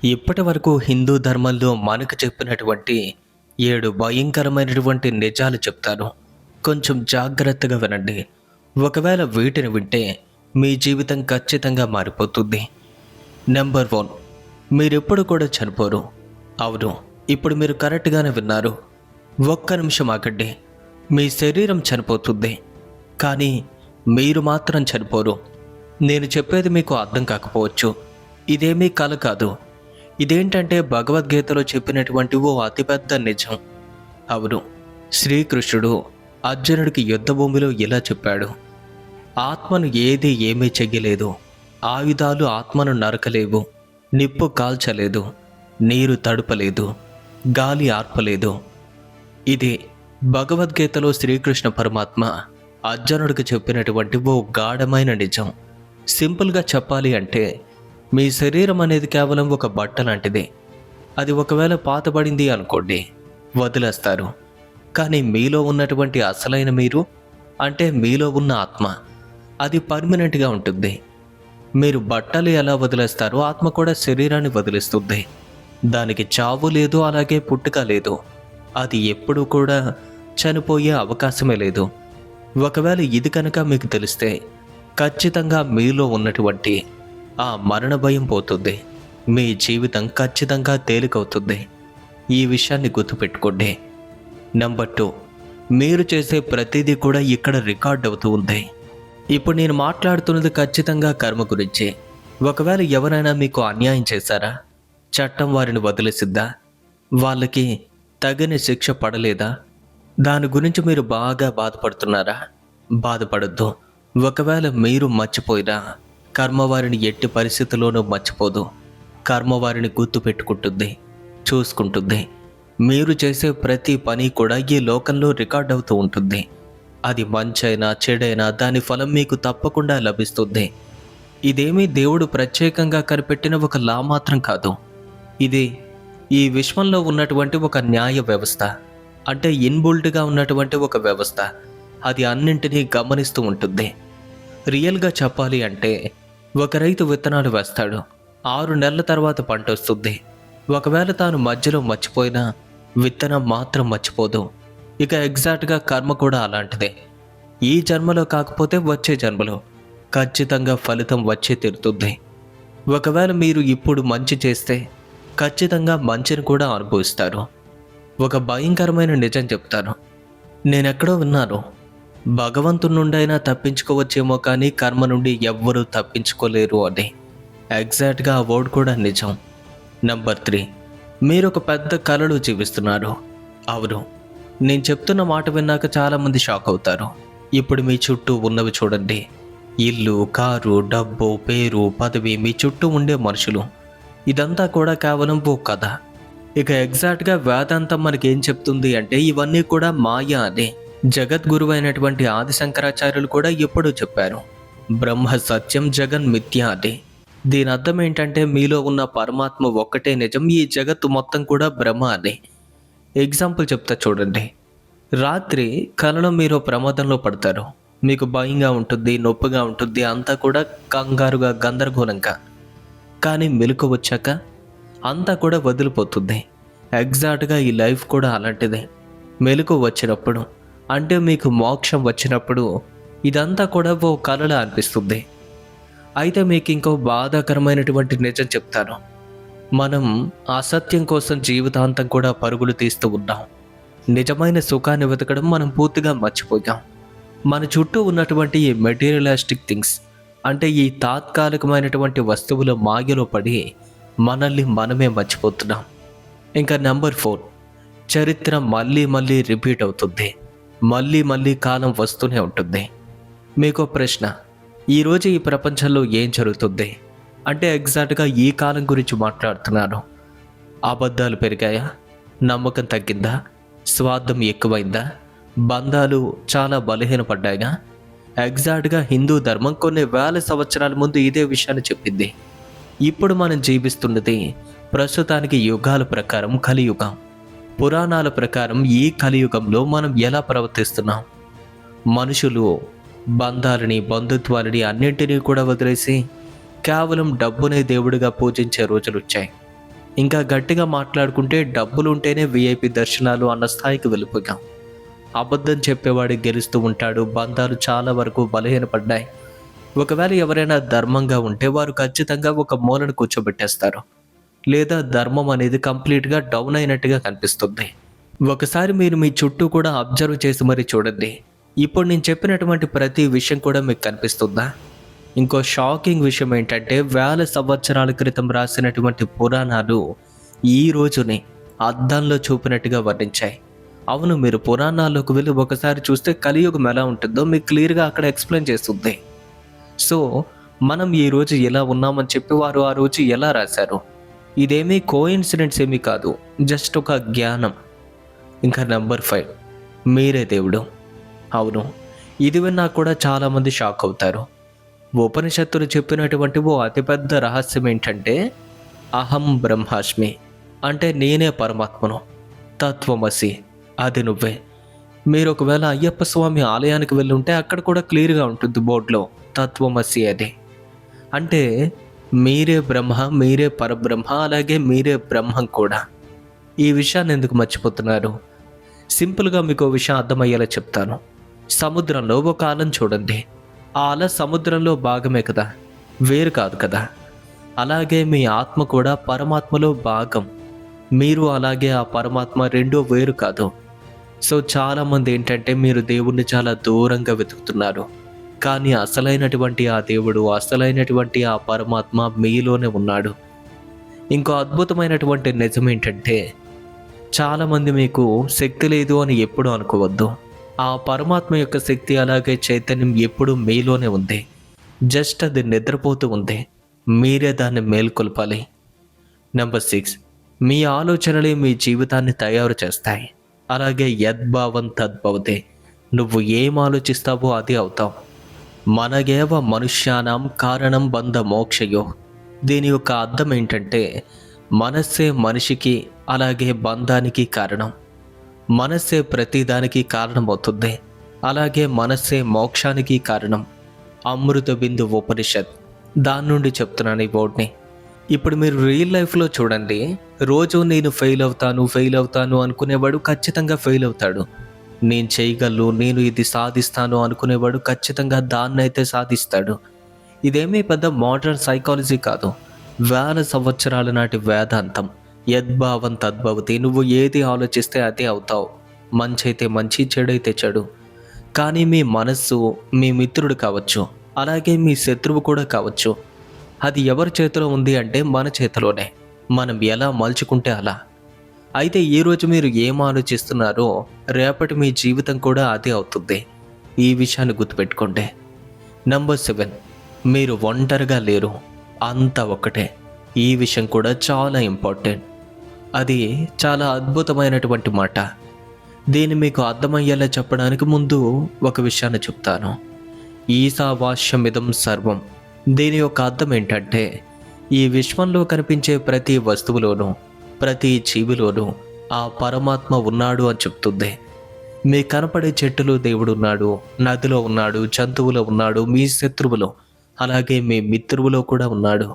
ఇప్పటి వరకు హిందూ ధర్మంలో మనకు చెప్పినటువంటి 7 భయంకరమైనటువంటి నిజాలు చెప్తాను. కొంచెం జాగ్రత్తగా వినండి. ఒకవేళ వీటిని వింటే మీ జీవితం ఖచ్చితంగా మారిపోతుంది. నెంబర్ 1, మీరెప్పుడు కూడా చనిపోరు. అవును, ఇప్పుడు మీరు కరెక్ట్గానే విన్నారు. ఒక్క నిమిషం ఆగండి. మీ శరీరం చనిపోతుంది, కానీ మీరు మాత్రం చనిపోరు. నేను చెప్పేది మీకు అర్థం కాకపోవచ్చు. ఇదేమీ కల కాదు. ఇదేంటంటే భగవద్గీతలో చెప్పినటువంటి ఓ అతిపెద్ద నిజం. అవును, శ్రీకృష్ణుడు అర్జునుడికి యుద్ధభూమిలో ఇలా చెప్పాడు: ఆత్మను ఏమీ చెయ్యలేదు. ఆయుధాలు ఆత్మను నరకలేవు. నిప్పు కాల్చలేదు, నీరు తడుపలేదు, గాలి ఆర్పలేదు. ఇది భగవద్గీతలో శ్రీకృష్ణ పరమాత్మ అర్జునుడికి చెప్పినటువంటి ఓ గాఢమైన నిజం. సింపుల్గా చెప్పాలి అంటే, మీ శరీరం అనేది కేవలం ఒక బట్ట లాంటిది. అది ఒకవేళ పాతబడింది అనుకోండి, వదిలేస్తారు. కానీ మీలో ఉన్నటువంటి అసలైన మీరు, అంటే మీలో ఉన్న ఆత్మ, అది పర్మనెంట్గా ఉంటుంది. మీరు బట్టలు ఎలా వదిలేస్తారో ఆత్మ కూడా శరీరాన్ని వదిలేస్తుంది. దానికి చావు లేదు, అలాగే పుట్టుక లేదు. అది ఎప్పుడూ కూడా చనిపోయే అవకాశమే లేదు. ఒకవేళ ఇది కనుక మీకు తెలిస్తే ఖచ్చితంగా మీలో ఉన్నటువంటి ఆ మరణ భయం పోతుంది. మీ జీవితం ఖచ్చితంగా తేలికవుతుంది. ఈ విషయాన్ని గుర్తుపెట్టుకోండి. నెంబర్ 2, మీరు చేసే ప్రతిదీ కూడా ఇక్కడ రికార్డ్ అవుతూ ఉంది. ఇప్పుడు నేను మాట్లాడుతున్నది ఖచ్చితంగా కర్మ గురించి. ఒకవేళ ఎవరైనా మీకు అన్యాయం చేశారా? చట్టం వారిని వదిలేసిద్దా? వాళ్ళకి తగిన శిక్ష పడలేదా? దాని గురించి మీరు బాగా బాధపడుతున్నారా? బాధపడద్దు. ఒకవేళ మీరు మర్చిపోయినా కర్మ వారిని ఎట్టి పరిస్థితుల్లోనూ మర్చిపోదు. కర్మ వారిని గుర్తు పెట్టుకుంటుంది, చూసుకుంటుంది. మీరు చేసే ప్రతి పని కూడా ఈ లోకంలో రికార్డ్ అవుతూ ఉంటుంది. అది మంచైనా చెడైనా దాని ఫలం మీకు తప్పకుండా లభిస్తుంది. ఇదేమీ దేవుడు ప్రత్యేకంగా కనిపెట్టిన ఒక లా మాత్రం కాదు. ఇది ఈ విశ్వంలో ఉన్నటువంటి ఒక న్యాయ వ్యవస్థ, అంటే ఇన్బుల్ట్గా ఉన్నటువంటి ఒక వ్యవస్థ. అది అన్నింటినీ గమనిస్తూ ఉంటుంది. రియల్గా చెప్పాలి అంటే, ఒక రైతు విత్తనాలు వేస్తాడు. 6 నెలల తర్వాత పంట వస్తుంది. ఒకవేళ తాను మధ్యలో మర్చిపోయినా విత్తనం మాత్రం మర్చిపోదు. ఇక ఎగ్జాక్ట్గా కర్మ కూడా అలాంటిదే. ఈ జన్మలో కాకపోతే వచ్చే జన్మలో ఖచ్చితంగా ఫలితం వచ్చే తీరుతుంది. ఒకవేళ మీరు ఇప్పుడు మంచి చేస్తే ఖచ్చితంగా మంచిని కూడా అనుభవిస్తారు. ఒక భయంకరమైన నిజం చెప్తాను. నేనెక్కడో విన్నాను, భగవంతుడి నుండైనా తప్పించుకోవచ్చేమో కానీ కర్మ నుండి ఎవ్వరూ తప్పించుకోలేరు అని. ఎగ్జాక్ట్గా ఆ వర్డ్ కూడా నిజం. నెంబర్ 3, మీరు ఒక పెద్ద కలలో జీవిస్తున్నారు. అవును, నేను చెప్తున్న మాట విన్నాక చాలామంది షాక్ అవుతారు. ఇప్పుడు మీ చుట్టూ ఉన్నవి చూడండి. ఇల్లు, కారు, డబ్బు, పేరు, పదవి, మీ చుట్టూ ఉండే మనుషులు, ఇదంతా కూడా కేవలం ఓ కథ. ఇక ఎగ్జాక్ట్గా వేదాంతం మనకేం చెప్తుంది అంటే, ఇవన్నీ కూడా మాయ అని. జగద్గురువు అయినటువంటి ఆది శంకరాచార్యులు కూడా ఎప్పుడూ చెప్పారు, బ్రహ్మ సత్యం జగన్ మిథ్య అని. దీని అర్థం ఏంటంటే, మీలో ఉన్న పరమాత్మ ఒక్కటే నిజం, ఈ జగత్తు మొత్తం కూడా బ్రహ్మ అని. ఎగ్జాంపుల్ చెప్తా చూడండి. రాత్రి కలలో మీరు ప్రమాదంలో పడతారు. మీకు భయంగా ఉంటుంది, నొప్పిగా ఉంటుంది, అంతా కూడా కంగారుగా, గందరగోళంగా. కానీ మెలకు వచ్చాక అంతా కూడా వదిలిపోతుంది. ఎగ్జాక్ట్గా ఈ లైఫ్ కూడా అలాంటిదే. మెలకు వచ్చినప్పుడు, అంటే మీకు మోక్షం వచ్చినప్పుడు, ఇదంతా కూడా ఓ కలలా అనిపిస్తుంది. అయితే మీకు ఇంకో బాధాకరమైనటువంటి నిజం చెప్తాను. మనం అసత్యం కోసం జీవితాంతం కూడా పరుగులు తీస్తూ ఉన్నాం. నిజమైన సుఖాన్ని వెతకడం మనం పూర్తిగా మర్చిపోయాం. మన చుట్టూ ఉన్నటువంటి ఈ మెటీరియలిస్టిక్ థింగ్స్, అంటే ఈ తాత్కాలికమైనటువంటి వస్తువుల మాయలో పడి మనల్ని మనమే మర్చిపోతున్నాం. ఇంకా నెంబర్ 4, చరిత్ర మళ్ళీ మళ్ళీ రిపీట్ అవుతుంది. మళ్ళీ మళ్ళీ కాలం వస్తూనే ఉంటుంది. మీకో ప్రశ్న, ఈరోజు ఈ ప్రపంచంలో ఏం జరుగుతుంది అంటే ఎగ్జాక్ట్గా ఈ కాలం గురించి మాట్లాడుతున్నాను. అబద్ధాలు పెరిగాయా? నమ్మకం తగ్గిందా? స్వార్థం ఎక్కువైందా? బంధాలు చాలా బలహీనపడ్డాయా? ఎగ్జాక్ట్గా హిందూ ధర్మం కొన్ని వేల సంవత్సరాల ముందు ఇదే విషయాన్ని చెప్పింది. ఇప్పుడు మనం జీవిస్తున్నది ప్రస్తుతానికి యుగాల ప్రకారం కలియుగం. పురాణాల ప్రకారం ఈ కలియుగంలో మనం ఎలా ప్రవర్తిస్తున్నాం? మనుషులు బంధాలని, బంధుత్వాలని అన్నింటినీ కూడా వదిలేసి కేవలం డబ్బునే దేవుడిగా పూజించే రోజులు వచ్చాయి. ఇంకా గట్టిగా మాట్లాడుకుంటే డబ్బులుంటేనే వీఐపీ దర్శనాలు అన్న స్థాయికి వెళ్ళిపోయాం. అబద్ధం చెప్పేవాడు గెలుస్తూ ఉంటాడు. బంధాలు చాలా వరకు బలహీనపడ్డాయి. ఒకవేళ ఎవరైనా ధర్మంగా ఉంటే వారు ఖచ్చితంగా ఒక మూలను కూర్చోబెట్టేస్తారు, లేదా ధర్మం అనేది కంప్లీట్గా డౌన్ అయినట్టుగా కనిపిస్తుంది. ఒకసారి మీరు మీ చుట్టూ కూడా అబ్జర్వ్ చేసి మరీ చూడండి. ఇప్పుడు నేను చెప్పినటువంటి ప్రతి విషయం కూడా మీకు కనిపిస్తుందా? ఇంకో షాకింగ్ విషయం ఏంటంటే, వేల సంవత్సరాల క్రితం రాసినటువంటి పురాణాలు ఈ రోజుని అద్దంలో చూపినట్టుగా వర్ణించాయి. అవును, మీరు పురాణాల్లోకి వెళ్ళి ఒకసారి చూస్తే కలియుగం ఎలా ఉంటుందో మీకు క్లియర్గా అక్కడ ఎక్స్ప్లెయిన్ చేస్తుంది. సో మనం ఈరోజు ఎలా ఉన్నామని చెప్పి వారు ఆ రోజు ఎలా రాశారు, ఇదేమీ కోఇన్సిడెంట్స్ ఏమీ కాదు, జస్ట్ ఒక జ్ఞానం. ఇంకా నెంబర్ 5, మీరే దేవుడు. అవును, ఇది విన్నా కూడా చాలామంది షాక్ అవుతారు. ఉపనిషత్తులు చెప్పినటువంటి ఓ అతిపెద్ద రహస్యం ఏంటంటే, అహం బ్రహ్మాస్మి అంటే నేనే పరమాత్మను, తత్వమసి అది నువ్వే. మీరు ఒకవేళ అయ్యప్ప స్వామి ఆలయానికి వెళ్ళుంటే అక్కడ కూడా క్లియర్గా ఉంటుంది బోర్డులో తత్వమసి అది. అంటే మీరే బ్రహ్మ, మీరే పరబ్రహ్మ, అలాగే మీరే బ్రహ్మం కూడా. ఈ విషయాన్ని ఎందుకు మర్చిపోతున్నారు? సింపుల్గా మీకు విషయం అర్థమయ్యేలా చెప్తాను. సముద్రంలో ఒక అలను చూడండి. ఆ అల సముద్రంలో భాగమే కదా, వేరు కాదు కదా. అలాగే మీ ఆత్మ కూడా పరమాత్మలో భాగం. మీరు అలాగే ఆ పరమాత్మ రెండో వేరు కాదు. సో చాలామంది ఏంటంటే, మీరు దేవుణ్ణి చాలా దూరంగా వెతుకుతున్నారు, కానీ అసలైనటువంటి ఆ దేవుడు, అసలైనటువంటి ఆ పరమాత్మ మీలోనే ఉన్నాడు. ఇంకో అద్భుతమైనటువంటి నిజం ఏంటంటే, చాలామంది మీకు శక్తి లేదు అని ఎప్పుడూ అనుకోవద్దు. ఆ పరమాత్మ యొక్క శక్తి అలాగే చైతన్యం ఎప్పుడూ మీలోనే ఉంది. జస్ట్ అది నిద్రపోతూ ఉంది, మీరే దాన్ని మేల్కొల్పాలి. నెంబర్ 6, మీ ఆలోచనలే మీ జీవితాన్ని తయారు చేస్తాయి. అలాగే యద్భావం తద్భవతే. నువ్వు ఏం ఆలోచిస్తావో అది అవుతావు. మనగేవ మనుష్యానాం కారణం బంధ మోక్షయో. దీని యొక్క అర్థం ఏంటంటే, మనస్సే మనిషికి అలాగే బంధానికి కారణం. మనస్సే ప్రతిదానికి కారణమవుతుంది, అలాగే మనస్సే మోక్షానికి కారణం. అమృత బిందు ఉపనిషత్, దాని నుండి చెప్తున్నాను ఈ బోర్డ్ని. ఇప్పుడు మీరు రియల్ లైఫ్లో చూడండి, రోజు నేను ఫెయిల్ అవుతాను అనుకునేవాడు ఖచ్చితంగా ఫెయిల్ అవుతాడు. నేను చేయగలను, నేను ఇది సాధిస్తాను అనుకునేవాడు ఖచ్చితంగా దాన్నైతే సాధిస్తాడు. ఇదేమీ పెద్ద మోడర్న్ సైకాలజీ కాదు, వేల సంవత్సరాల నాటి వేదాంతం. యద్భావం తద్భవతి. నువ్వు ఏది ఆలోచిస్తే అదే అవుతావు. మంచి అయితే మంచి, చెడైతే చెడు. కానీ మీ మనస్సు మీ మిత్రుడు కావచ్చు, అలాగే మీ శత్రువు కూడా కావచ్చు. అది ఎవరి చేతిలో ఉంది అంటే మన చేతిలోనే. మనం ఎలా మలుచుకుంటే అలా. అయితే ఈరోజు మీరు ఏం ఆలోచిస్తున్నారో రేపటి మీ జీవితం కూడా అదే అవుతుంది. ఈ విషయాన్ని గుర్తుపెట్టుకోండి. నెంబర్ 7, మీరు ఒంటరిగా లేరు, అంతా ఒక్కటే. ఈ విషయం కూడా చాలా ఇంపార్టెంట్. అది చాలా అద్భుతమైనటువంటి మాట. దీన్ని మీకు అర్థమయ్యేలా చెప్పడానికి ముందు ఒక విషయాన్ని చెప్తాను. ఈశావాస్యమిదం సర్వం. దీని యొక్క అర్థం ఏంటంటే, ఈ విశ్వంలో కనిపించే ప్రతి వస్తువులోనూ, ప్రతి జీవిలోనూ ఆ పరమాత్మ ఉన్నాడు అని చెప్తుంది. మీ కనపడే చెట్టులో దేవుడు ఉన్నాడు, నదిలో ఉన్నాడు, జంతువులో ఉన్నాడు, మీ శత్రువులో అలాగే మీ మిత్రువులో కూడా ఉన్నాడు.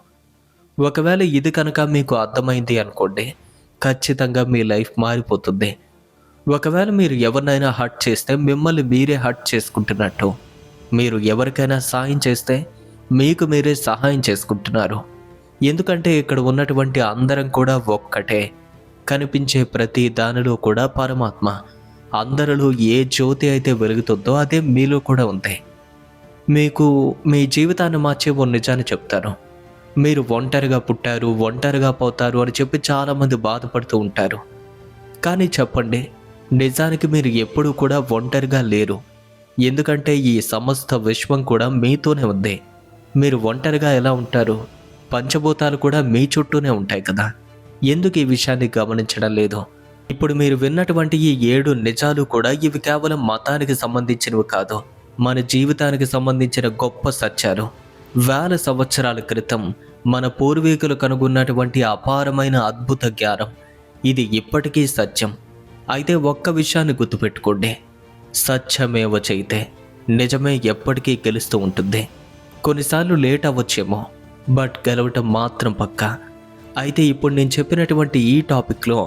ఒకవేళ ఇది కనుక మీకు అర్థమైంది అనుకోండి, ఖచ్చితంగా మీ లైఫ్ మారిపోతుంది. ఒకవేళ మీరు ఎవరినైనా హర్ట్ చేస్తే మిమ్మల్ని మీరే హర్ట్ చేసుకుంటున్నట్టు. మీరు ఎవరికైనా సాయం చేస్తే మీకు మీరే సహాయం చేసుకుంటున్నారు. ఎందుకంటే ఇక్కడ ఉన్నటువంటి అందరం కూడా ఒక్కటే. కనిపించే ప్రతి దానిలో కూడా పరమాత్మ. అందరిలో ఏ జ్యోతి అయితే వెలుగుతుందో అదే మీలో కూడా ఉంది. మీకు మీ జీవితాన్ని మార్చే ఓ నిజాన్ని చెప్తాను. మీరు ఒంటరిగా పుట్టారు, ఒంటరిగా పోతారు అని చెప్పి చాలామంది బాధపడుతూ ఉంటారు. కానీ చెప్పండి, నిజానికి మీరు ఎప్పుడూ కూడా ఒంటరిగా లేరు. ఎందుకంటే ఈ సమస్త విశ్వం కూడా మీతోనే ఉంది. మీరు ఒంటరిగా ఎలా ఉంటారు? పంచభూతాలు కూడా మీ చుట్టూనే ఉంటాయి కదా. ఎందుకు ఈ విషయాన్ని గమనించడం లేదు? ఇప్పుడు మీరు విన్నటువంటి ఈ 7 నిజాలు కూడా ఇవి కేవలం మతానికి సంబంధించినవి కాదు, మన జీవితానికి సంబంధించిన గొప్ప సత్యాలు. వేల సంవత్సరాల క్రితం మన పూర్వీకులు కనుగొన్నటువంటి అపారమైన అద్భుత జ్ఞానం. ఇది ఇప్పటికీ సత్యం. అయితే ఒక్క విషయాన్ని గుర్తుపెట్టుకోండి, సత్యమేవ చైతే. నిజమే ఎప్పటికీ గెలుస్తూ ఉంటుంది. కొన్నిసార్లు లేట్ అవ్వచ్చేమో, బట్ గెలవటం మాత్రం పక్కా. అయితే ఇప్పుడు నేను చెప్పినటువంటి ఈ టాపిక్లో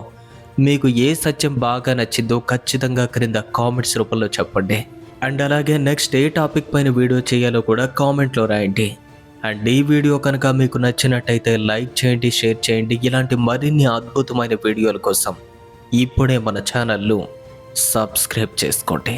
మీకు ఏ సత్యం బాగా నచ్చిందో ఖచ్చితంగా క్రింద కామెంట్స్ రూపంలో చెప్పండి. అండ్ అలాగే నెక్స్ట్ ఏ టాపిక్ పైన వీడియో చేయాలో కూడా కామెంట్లో రాయండి. అండ్ ఈ వీడియో కనుక మీకు నచ్చినట్టయితే లైక్ చేయండి, షేర్ చేయండి. ఇలాంటి మరిన్ని అద్భుతమైన వీడియోల కోసం ఇప్పుడే మన ఛానల్ను సబ్స్క్రైబ్ చేసుకోండి.